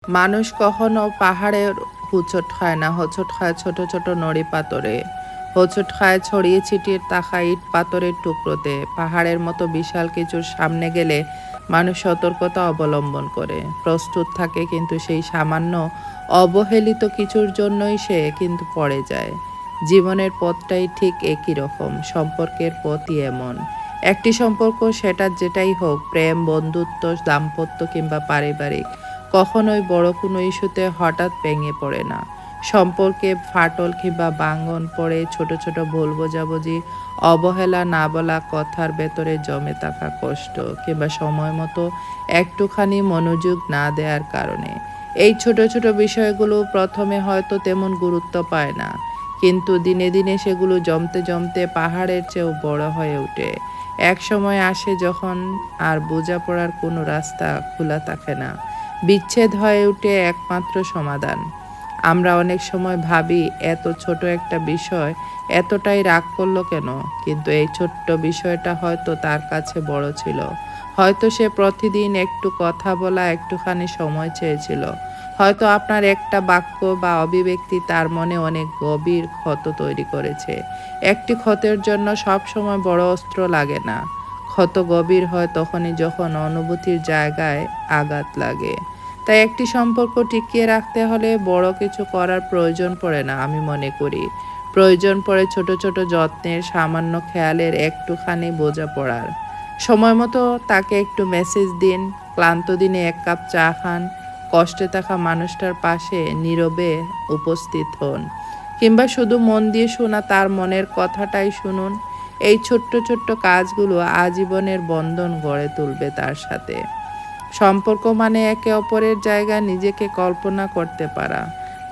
মানুষ কখনো পাহাড়ের হোঁচট খায় না, হোঁচট খায় ছোট ছোট নড়ি পাথরে। হোঁচট খায় ছড়িয়ে ছিটিয়ে থাকা ইট পাথরের টুকরোতে। পাহাড়ের মতো বিশাল কিছুর সামনে গেলে মানুষ সতর্কতা অবলম্বন করে, প্রস্তুত থাকে, কিন্তু সেই সামান্য অবহেলিত কিছুর জন্যই সে কিন্তু পড়ে যায়। জীবনের পথটাই ঠিক একই রকম, সম্পর্কের পথই এমন। একটি সম্পর্ক, সেটা যেটাই হোক, প্রেম, বন্ধুত্ব, দাম্পত্য কিংবা পারিবারিক, কখনোই বড় কোনো ইস্যুতে হঠাৎ ভেঙে পড়ে না। সম্পর্কে ফাটল কিংবা ভাঙন পড়ে ছোট ছোট ভুল বোঝাবুঝি, অবহেলা, না বলা কথার ভেতরে জমে থাকা কষ্ট, কিংবা সময় মতো একটুখানি মনোযোগ না দেওয়ার কারণে। এই ছোট ছোট বিষয়গুলো প্রথমে হয়তো তেমন গুরুত্ব পায় না, কিন্তু দিনে দিনে সেগুলো জমতে জমতে পাহাড়ের চেয়েও বড় হয়ে ওঠে। এক সময় আসে যখন আর বোঝাপড়ার কোনো রাস্তা খোলা থাকে না, বিচ্ছেদ হয়ে ওঠে একমাত্র সমাধান। আমরা অনেক সময় ভাবি, এত ছোট একটা বিষয় এতটাই রাগ করলো কেন? কিন্তু এই ছোট্ট বিষয়টা হয়তো তার কাছে বড় ছিল। হয়তো সে প্রতিদিন একটু কথা বলা, একটুখানি সময় চেয়েছিল। হয়তো আপনার একটা বাক্য বা অভিব্যক্তি তার মনে অনেক গভীর ক্ষত তৈরি করেছে। একটি ক্ষতের জন্য সব সময় বড় অস্ত্র লাগে না। ক্ষত গভীর হয় তখনই যখন অনুভূতির জায়গায় আঘাত লাগে। তাই একটি সম্পর্ক টিকিয়ে রাখতে হলে বড় কিছু করার প্রয়োজন পড়ে না, আমি মনে করি। প্রয়োজন পড়ে ছোট ছোট যত্নের, সামান্য খেয়ালের, একটুখানি বোঝাপড়ার। সময় মতো তাকে একটু মেসেজ দিন, ক্লান্ত দিনে এক কাপ চা খান, কষ্টে থাকা মানুষটার পাশে নীরবে উপস্থিত হন, কিংবা শুধু মন দিয়ে শোনা তার মনের কথাটাই শুনুন। এই ছোট্ট ছোট্ট কাজগুলো আজীবনের বন্ধন গড়ে তুলবে তার সাথে। সম্পর্ক মানে একে অপরের জায়গায় নিজেকে কল্পনা করতে পারা,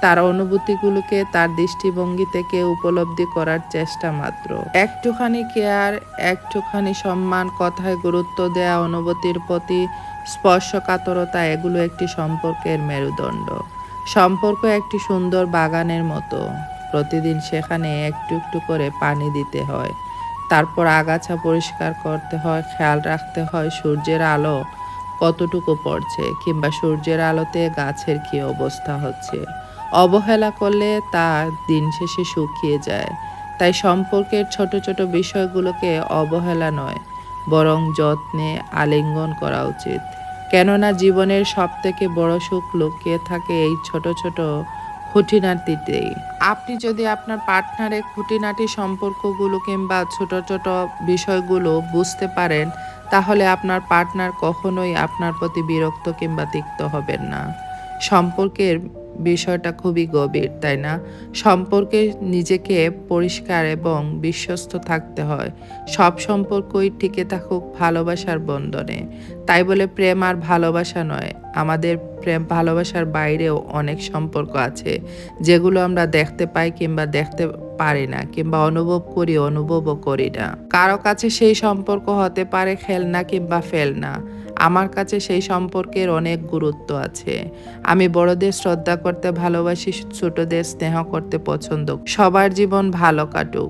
তার অনুভূতিগুলোকে তার দৃষ্টিভঙ্গি থেকে উপলব্ধি করার চেষ্টা মাত্র। একটুখানি কেয়ার, একটুখানি সম্মান, কথায় গুরুত্ব দেয়া, অনুভূতির প্রতি স্পর্শকাতরতা, এগুলো একটি সম্পর্কের মেরুদণ্ড। সম্পর্ক একটি সুন্দর বাগানের মতো। প্রতিদিন সেখানে একটু একটু করে পানি দিতে হয়, তারপর আগাছা পরিষ্কার করতে হয়, খেয়াল রাখতে হয় সূর্যের আলো কতটুকু পড়ছে, কিংবা সূর্যের আলোতে গাছের কী অবস্থা হচ্ছে। অবহেলা করলে তা দিন শেষে শুকিয়ে যায়। তাই সম্পর্কের ছোট ছোট বিষয়গুলোকে অবহেলা নয়, বরং যত্নে আলিঙ্গন করা উচিত। কেননা জীবনের সবথেকে বড় সুখ লুকিয়ে থাকে এই ছোট ছোট খুঁটিনাটিতেই। আপনি যদি আপনার পার্টনারের খুঁটিনাটি সম্পর্কগুলো কিংবা ছোট ছোট বিষয়গুলো বুঝতে পারেন, তাহলে আপনার পার্টনার কখনোই আপনার প্রতি বিরক্ত কিংবা তিক্ত হবেন না। সম্পর্কের বিষয়টা খুবই গভীর, তাই না? সম্পর্কে নিজেকে পরিষ্কার এবং বিশ্বস্ত থাকতে হয়। সব সম্পর্কই টিকে থাকুক ভালোবাসার বন্ধনে। তাই বলে প্রেম আর ভালোবাসা নয়, আমাদের প্রেম ভালোবাসার বাইরেও অনেক সম্পর্ক আছে, যেগুলো আমরা দেখতে পাই কিংবা দেখতে পারি না, কিংবা অনুভব করি, অনুভবও করি না। কারো কাছে সেই সম্পর্ক হতে পারে খেলনা কিংবা ফেলনা। আমার কাছে সেই সম্পর্কের অনেক গুরুত্ব আছে। আমি বড়দের শ্রদ্ধা করতে ভালোবাসি, ছোটদের স্নেহ করতে পছন্দ। সবার জীবন ভালো কাটুক।